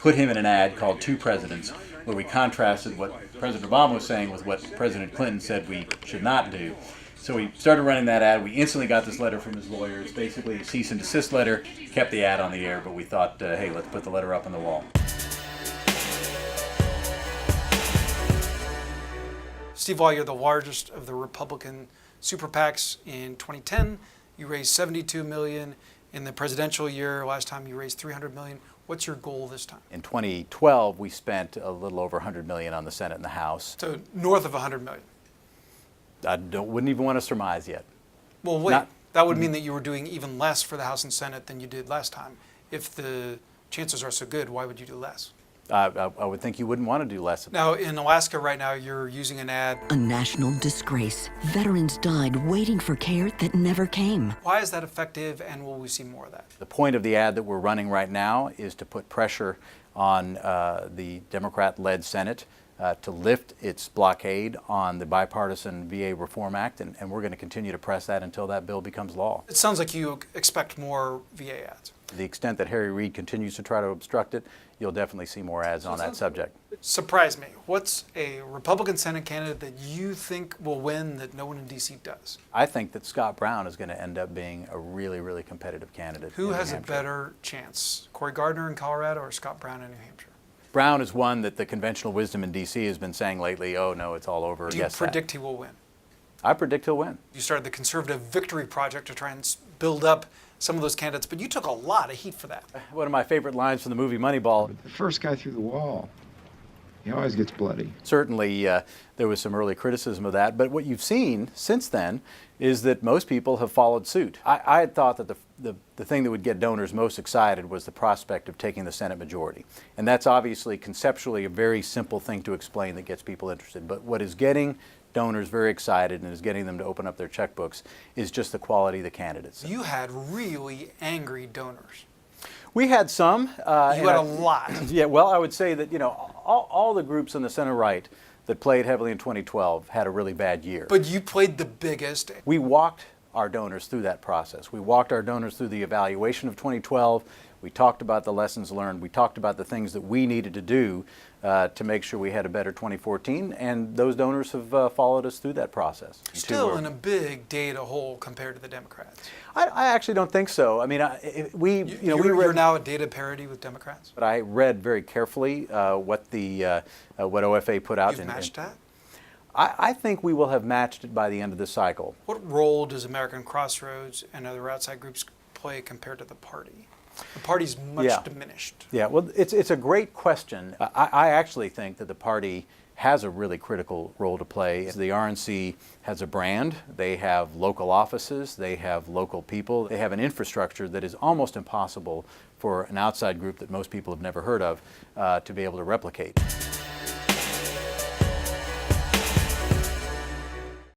put him in an ad called Two Presidents, where we contrasted what President Obama was saying with what President Clinton said we should not do. So we started running that ad. We instantly got this letter from his lawyers, basically a cease and desist letter. Kept the ad on the air, but we thought, hey, let's put the letter up on the wall. Steve Wall, you're the largest of the Republican super PACs in 2010. You raised $72 million in the presidential year. Last time you raised $300 million. What's your goal this time? In 2012, we spent a little over $100 million on the Senate and the House. So north of $100 million. I wouldn't even want to surmise yet. Well, wait. That would mean that you were doing even less for the House and Senate than you did last time. If the chances are so good, why would you do less? I would think you wouldn't want to do less. Now, in Alaska right now, you're using an ad. A national disgrace. Veterans died waiting for care that never came. Why is that effective, and will we see more of that? The point of the ad that we're running right now is to put pressure on the Democrat-led Senate to lift its blockade on the bipartisan VA Reform Act, and we're going to continue to press that until that bill becomes law. It sounds like you expect more VA ads. To the extent that Harry Reid continues to try to obstruct it, you'll definitely see more ads on that subject. Surprise me. What's a Republican Senate candidate that you think will win that no one in D.C. does? I think that Scott Brown is going to end up being a really, really competitive candidate. Who has a better chance, Cory Gardner in Colorado or Scott Brown in New Hampshire? Brown is one that the conventional wisdom in D.C. has been saying lately, oh no, it's all over. Do you predict he will win? I predict he'll win. You started the Conservative Victory Project to try and build up some of those candidates, but you took a lot of heat for that. One of my favorite lines from the movie Moneyball. The first guy through the wall, he always gets bloody. Certainly there was some early criticism of that, but what you've seen since then is that most people have followed suit. I had thought that the thing that would get donors most excited was the prospect of taking the Senate majority. And that's obviously conceptually a very simple thing to explain that gets people interested. But what is getting donors very excited and is getting them to open up their checkbooks is just the quality of the candidates. You had really angry donors. We had some. You had a lot. Yeah, well, I would say that, you know, all the groups on the center right that played heavily in 2012 had a really bad year. But you played the biggest. We walked our donors through that process. We walked our donors through the evaluation of 2012. We talked about the lessons learned. We talked about the things that we needed to do to make sure we had a better 2014, and those donors have followed us through that process. Still in a big data hole compared to the Democrats. I actually don't think so. I mean, you're now at data parity with Democrats. But I read very carefully what OFA put out. You've matched that? I think we will have matched it by the end of this cycle. What role does American Crossroads and other outside groups play compared to the party? The party's much diminished. Yeah, well, it's a great question. I actually think that the party has a really critical role to play. The RNC has a brand, they have local offices, they have local people, they have an infrastructure that is almost impossible for an outside group that most people have never heard of to be able to replicate.